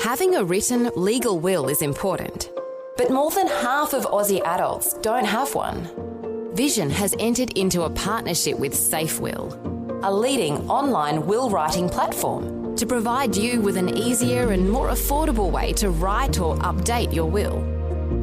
Having a written legal will is important, but more than half of Aussie adults don't have one. Vision has entered into a partnership with SafeWill, a leading online will writing platform, to provide you with an easier and more affordable way to write or update your will.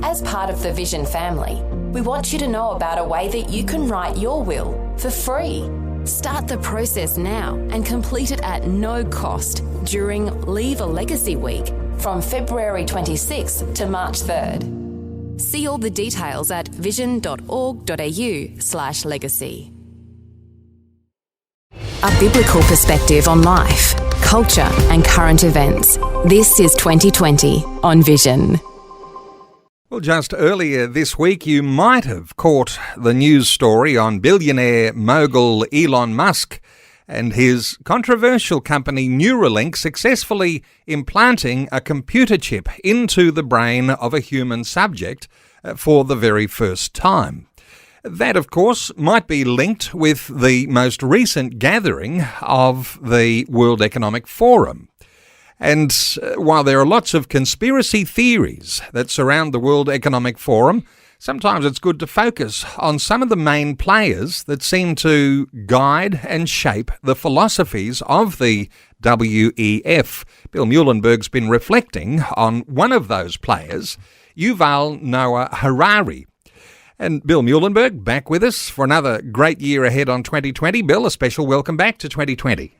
As part of the Vision family, we want you to know about a way that you can write your will for free. Start the process now and complete it at no cost during Leave a Legacy Week from February 26th to March 3rd. See all the details at vision.org.au/legacy. A biblical perspective on life, culture and current events. This is 2020 on Vision. Well, just earlier this week, you might have caught the news story on billionaire mogul Elon Musk and his controversial company Neuralink successfully implanting a computer chip into the brain of a human subject for the very first time. That, of course, might be linked with the most recent gathering of the World Economic Forum. And while there are lots of conspiracy theories that surround the World Economic Forum, sometimes it's good to focus on some of the main players that seem to guide and shape the philosophies of the WEF. Bill Muehlenberg's been reflecting on one of those players, Yuval Noah Harari. And Bill Muehlenberg back with us for another great year ahead on 2020. Bill, a special welcome back to 2020.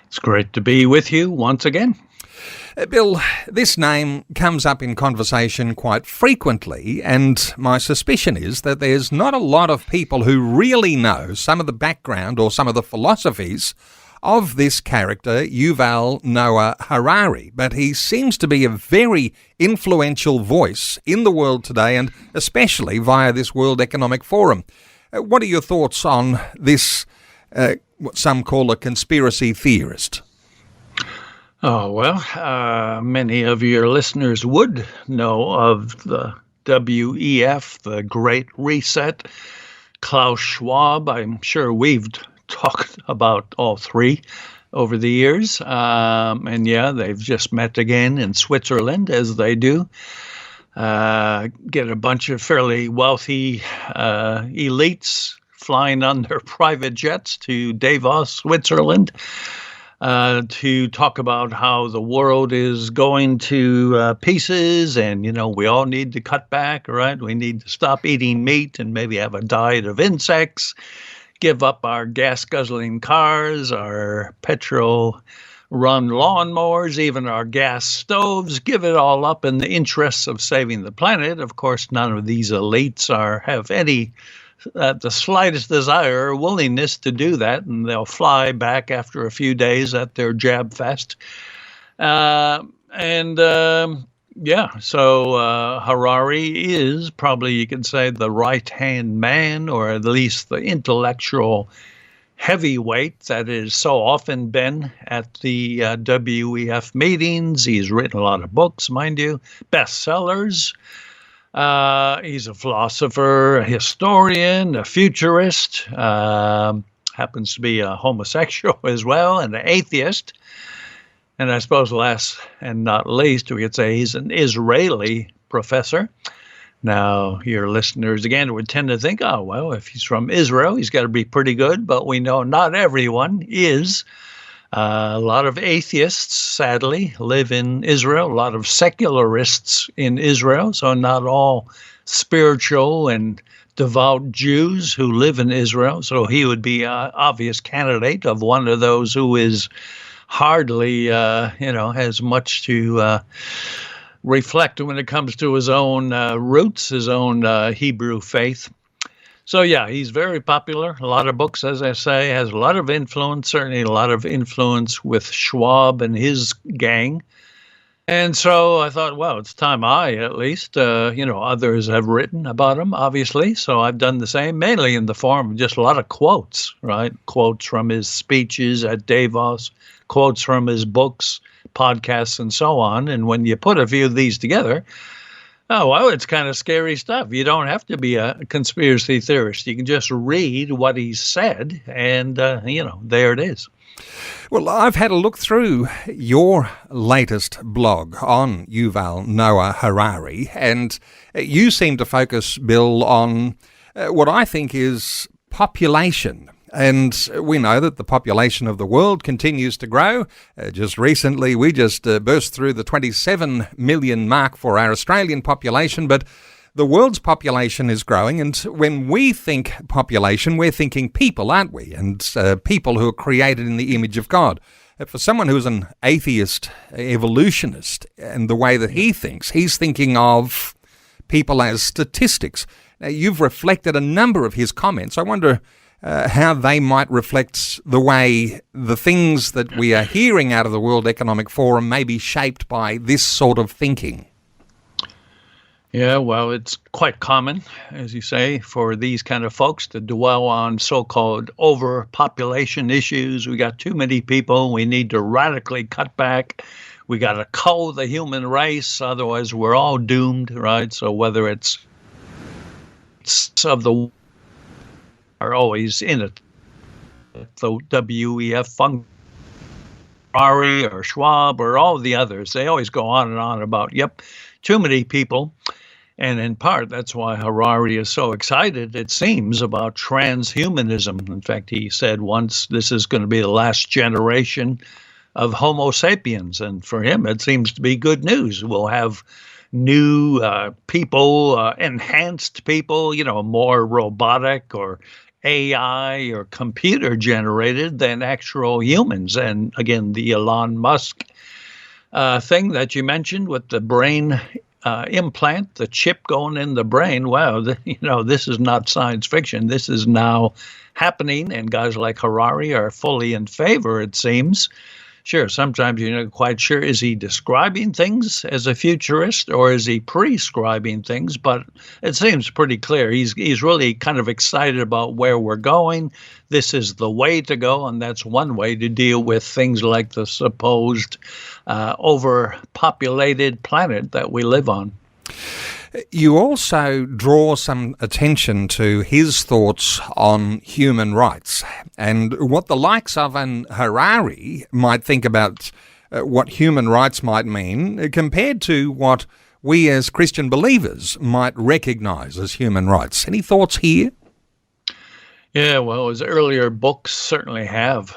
It's great to be with you once again. Bill, this name comes up in conversation quite frequently, and my suspicion is that there's not a lot of people who really know some of the background or some of the philosophies of this character, Yuval Noah Harari. But he seems to be a very influential voice in the world today, and especially via this World Economic Forum. What are your thoughts on this what some call a conspiracy theorist? Oh, well, many of your listeners would know of the WEF, the Great Reset, Klaus Schwab. I'm sure we've talked about all three over the years. And yeah, they've just met again in Switzerland, as they do. Get a bunch of fairly wealthy elites flying on their private jets to Davos, Switzerland, to talk about how the world is going to pieces and, we all need to cut back, right? We need to stop eating meat and maybe have a diet of insects, give up our gas-guzzling cars, our petrol-run lawnmowers, even our gas stoves, give it all up in the interests of saving the planet. Of course, none of these elites have any the slightest desire or willingness to do that, and they'll fly back after a few days at their jab fest. So Harari is probably, you could say, the right-hand man, or at least the intellectual heavyweight that has so often been at the WEF meetings. He's written a lot of books, mind you, bestsellers. He's a philosopher, a historian, a futurist, happens to be a homosexual as well, and an atheist. And I suppose last and not least, we could say he's an Israeli professor. Now, your listeners, again, would tend to think, oh, well, if he's from Israel, he's got to be pretty good. But we know not everyone is. A lot of atheists, sadly, live in Israel. A lot of secularists in Israel. So not all spiritual and devout Jews who live in Israel. So he would be an obvious candidate of one of those who is hardly, has much to reflect when it comes to his own roots, his own Hebrew faith. So, yeah, he's very popular. A lot of books, as I say, has a lot of influence, certainly a lot of influence with Schwab and his gang. And so I thought, well, it's time at least, others have written about him, obviously. So I've done the same, mainly in the form of just a lot of quotes, right? Quotes from his speeches at Davos, quotes from his books, podcasts, and so on. And when you put a few of these together, Oh, well, it's kind of scary stuff. You don't have to be a conspiracy theorist. You can just read what he said, and, there it is. Well, I've had a look through your latest blog on Yuval Noah Harari, and you seem to focus, Bill, on what I think is population. And we know that the population of the world continues to grow. Just recently, we just burst through the 27 million mark for our Australian population, but the world's population is growing, and when we think population, we're thinking people, aren't we? And people who are created in the image of God. For someone who's an atheist evolutionist, and the way that he thinks, he's thinking of people as statistics. Now, you've reflected a number of his comments. I wonder how they might reflect the way the things that we are hearing out of the World Economic Forum may be shaped by this sort of thinking. Yeah, well, it's quite common, as you say, for these kind of folks to dwell on so-called overpopulation issues. We got too many people. We need to radically cut back. We got to cull the human race. Otherwise, we're all doomed, right? So whether it's of the are always in it. The WEF function, Ari or Schwab or all the others, they always go on and on about, too many people. And in part, that's why Harari is so excited, it seems, about transhumanism. In fact, he said once, this is going to be the last generation of Homo sapiens. And for him, it seems to be good news. We'll have new people, enhanced people, more robotic or AI or computer generated than actual humans. And again, the Elon Musk thing that you mentioned with the brain implant, the chip going in the brain. Wow, this is not science fiction. This is now happening, and guys like Harari are fully in favor, it seems. Sure, sometimes you're not quite sure, is he describing things as a futurist or is he prescribing things? But it seems pretty clear. He's really kind of excited about where we're going. This is the way to go, and that's one way to deal with things like the supposed overpopulated planet that we live on. You also draw some attention to his thoughts on human rights and what the likes of an Harari might think about what human rights might mean compared to what we as Christian believers might recognise as human rights. Any thoughts here? Yeah, well, his earlier books certainly have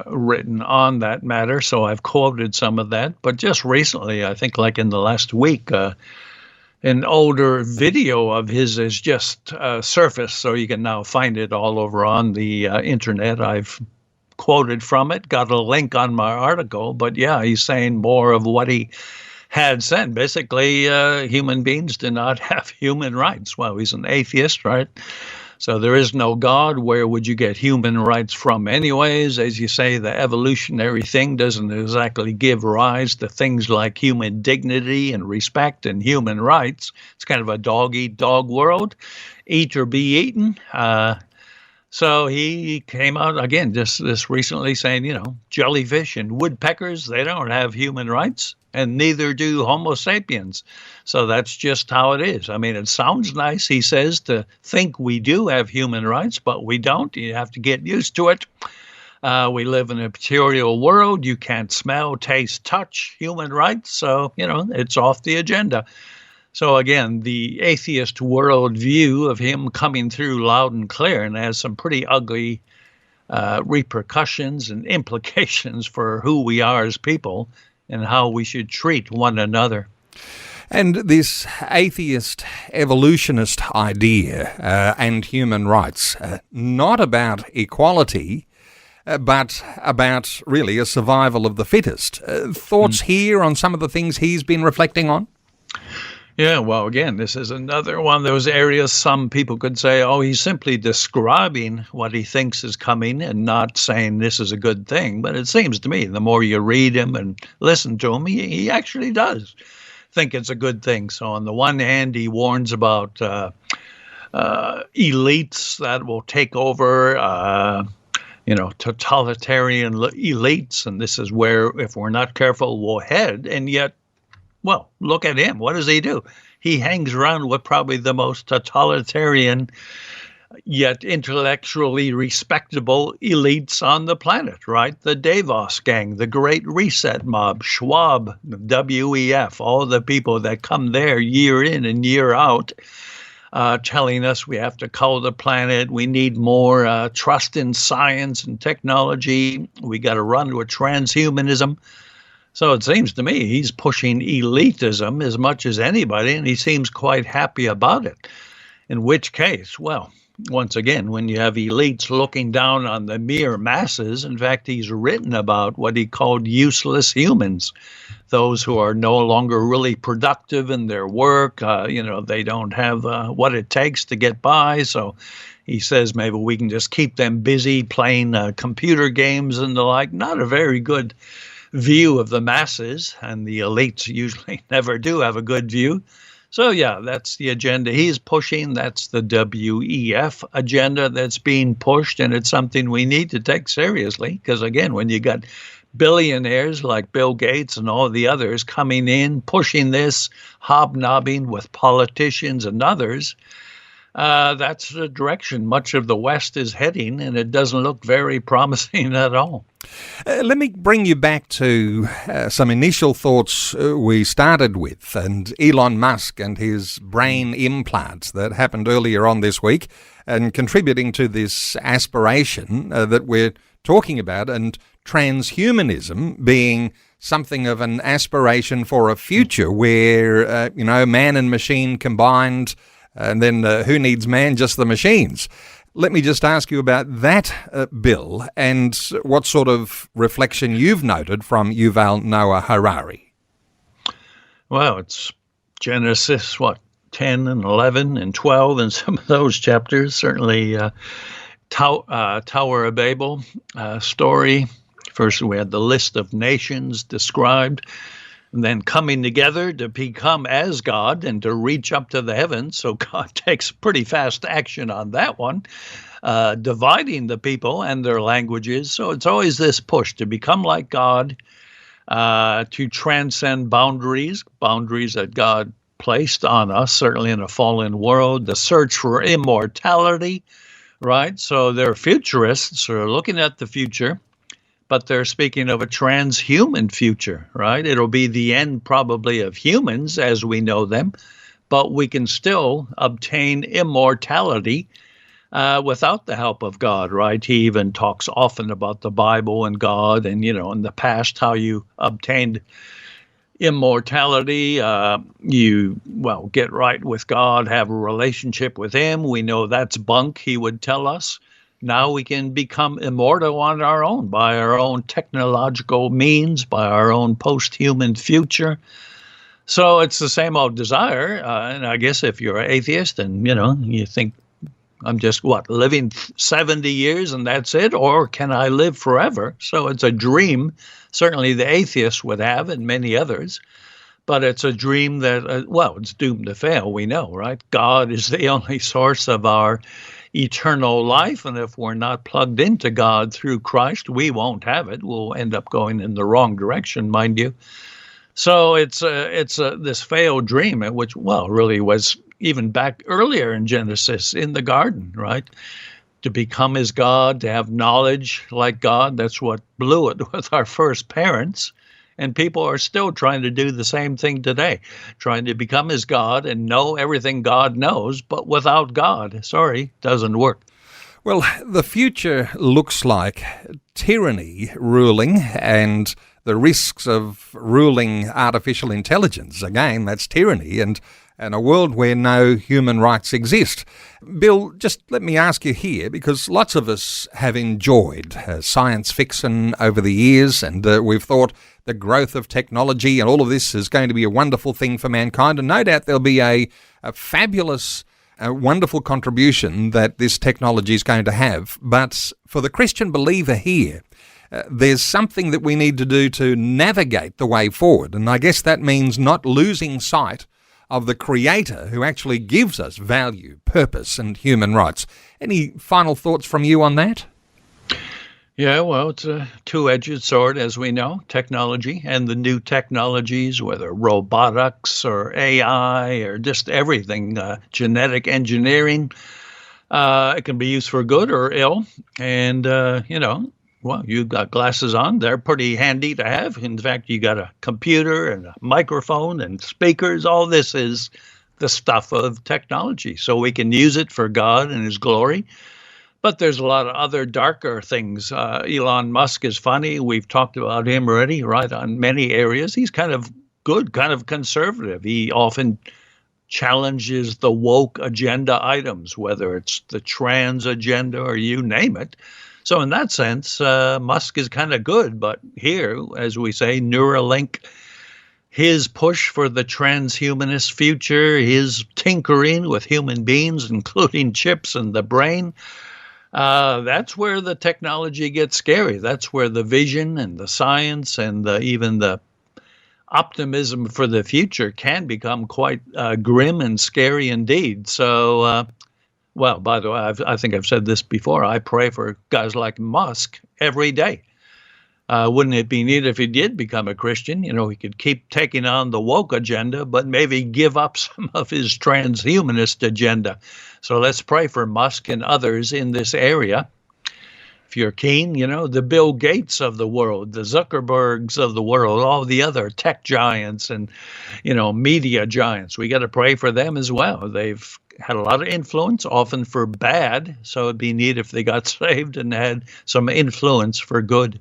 written on that matter, so I've quoted some of that. But just recently, I think like in the last week, an older video of his has just surfaced, so you can now find it all over on the internet. I've quoted from it, got a link on my article, but yeah, he's saying more of what he had said. Basically, human beings do not have human rights. Well, he's an atheist, right? So there is no God. Where would you get human rights from anyways? As you say, the evolutionary thing doesn't exactly give rise to things like human dignity and respect and human rights. It's kind of a dog-eat-dog world, eat or be eaten. So he came out again just this recently saying, jellyfish and woodpeckers, they don't have human rights, and neither do Homo sapiens. So that's just how it is. I mean, it sounds nice, he says, to think we do have human rights, but we don't. You have to get used to it. We live in a material world. You can't smell, taste, touch human rights. So, it's off the agenda. So again, the atheist worldview of him coming through loud and clear, and has some pretty ugly repercussions and implications for who we are as people and how we should treat one another. And this atheist evolutionist idea and human rights, not about equality, but about really a survival of the fittest. Thoughts here on some of the things he's been reflecting on? Yeah, well, again, this is another one of those areas some people could say, oh, he's simply describing what he thinks is coming and not saying this is a good thing. But it seems to me the more you read him and listen to him, he actually does think it's a good thing. So on the one hand, he warns about elites that will take over, totalitarian elites. And this is where, if we're not careful, we'll head. And yet, well, look at him. What does he do? he hangs around with probably the most totalitarian yet intellectually respectable elites on the planet, right? The Davos gang, the Great Reset mob, Schwab, WEF, all the people that come there year in and year out, telling us we have to cull the planet, we need more trust in science and technology, we got to run with transhumanism. So it seems to me he's pushing elitism as much as anybody, and he seems quite happy about it. In which case, well, once again, when you have elites looking down on the mere masses, in fact, he's written about what he called useless humans, those who are no longer really productive in their work. They don't have what it takes to get by. So he says maybe we can just keep them busy playing computer games and the like. Not a very good view of the masses, and the elites usually never do have a good view. So, yeah, that's the agenda he's pushing. That's the WEF agenda that's being pushed, and it's something we need to take seriously because, again, when you got billionaires like Bill Gates and all the others coming in, pushing this, hobnobbing with politicians and others, that's the direction much of the West is heading, and it doesn't look very promising at all. Let me bring you back to some initial thoughts we started with, and Elon Musk and his brain implants that happened earlier on this week, and contributing to this aspiration that we're talking about, and transhumanism being something of an aspiration for a future where, man and machine combined, and then who needs man? Just the machines. Let me just ask you about that, Bill, and what sort of reflection you've noted from Yuval Noah Harari. Well, it's Genesis, 10 and 11 and 12 and some of those chapters. Certainly Tower of Babel story. First, we had the list of nations described, and then coming together to become as God and to reach up to the heavens. So God takes pretty fast action on that one, dividing the people and their languages. So it's always this push to become like God, to transcend boundaries that God placed on us, certainly in a fallen world, the search for immortality, right? So they're futurists who are looking at the future, but they're speaking of a transhuman future, right? It'll be the end probably of humans as we know them, but we can still obtain immortality without the help of God, right? He even talks often about the Bible and God and, in the past, how you obtained immortality. You get right with God, have a relationship with him. We know that's bunk, he would tell us. Now we can become immortal on our own, by our own technological means, by our own post-human future. So it's the same old desire. And I guess if you're an atheist and, you think, I'm just, living 70 years and that's it? Or can I live forever? So it's a dream, certainly the atheists would have and many others. But it's a dream that, it's doomed to fail, we know, right? God is the only source of our eternal life, and if we're not plugged into God through Christ, we won't have it. We'll end up going in the wrong direction, mind you. So it's this failed dream, which really was even back earlier in Genesis in the garden, right? To become as God, to have knowledge like God. That's what blew it with our first parents. And people are still trying to do the same thing today, trying to become as God and know everything God knows, but without God. Sorry, doesn't work. Well, the future looks like tyranny ruling and the risks of ruling artificial intelligence. Again, that's tyranny and a world where no human rights exist. Bill, just let me ask you here, because lots of us have enjoyed science fiction over the years, and we've thought the growth of technology and all of this is going to be a wonderful thing for mankind, and no doubt there'll be a fabulous, wonderful contribution that this technology is going to have. But for the Christian believer here, there's something that we need to do to navigate the way forward, and I guess that means not losing sight of the Creator who actually gives us value, purpose, and human rights. Any final thoughts from you on that? Yeah, well, it's a two-edged sword, as we know, technology and the new technologies, whether robotics or AI or just everything, genetic engineering. It can be used for good or ill. And, well, you've got glasses on. They're pretty handy to have. In fact, you got a computer and a microphone and speakers. All this is the stuff of technology. So we can use it for God and his glory. But there's a lot of other darker things. Elon Musk is funny. We've talked about him already, right, on many areas. He's kind of good, kind of conservative. He often challenges the woke agenda items, whether it's the trans agenda or you name it. So in that sense, Musk is kind of good. But here, as we say, Neuralink, his push for the transhumanist future, his tinkering with human beings, including chips in the brain, that's where the technology gets scary. That's where the vision and the science and even the optimism for the future can become quite grim and scary indeed. So, well, by the way, I think I've said this before. I pray for guys like Musk every day. Wouldn't it be neat if he did become a Christian? He could keep taking on the woke agenda, but maybe give up some of his transhumanist agenda. So let's pray for Musk and others in this area. If you're keen, the Bill Gates of the world, the Zuckerbergs of the world, all the other tech giants and, media giants, we got to pray for them as well. They've had a lot of influence, often for bad. So it'd be neat if they got saved and had some influence for good.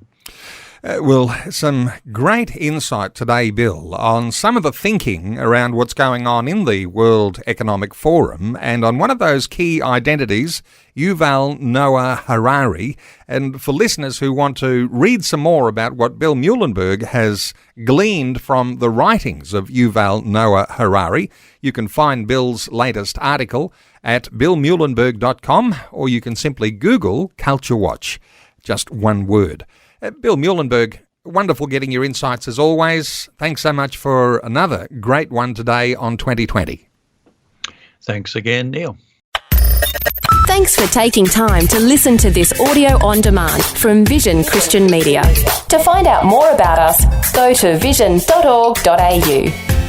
Well, some great insight today, Bill, on some of the thinking around what's going on in the World Economic Forum and on one of those key identities, Yuval Noah Harari. And for listeners who want to read some more about what Bill Muehlenberg has gleaned from the writings of Yuval Noah Harari, you can find Bill's latest article at billmuehlenberg.com, or you can simply Google Culture Watch, just one word. Bill Muehlenberg, wonderful getting your insights as always. Thanks so much for another great one today on 2020. Thanks again, Neil. Thanks for taking time to listen to this audio on demand from Vision Christian Media. To find out more about us, go to vision.org.au.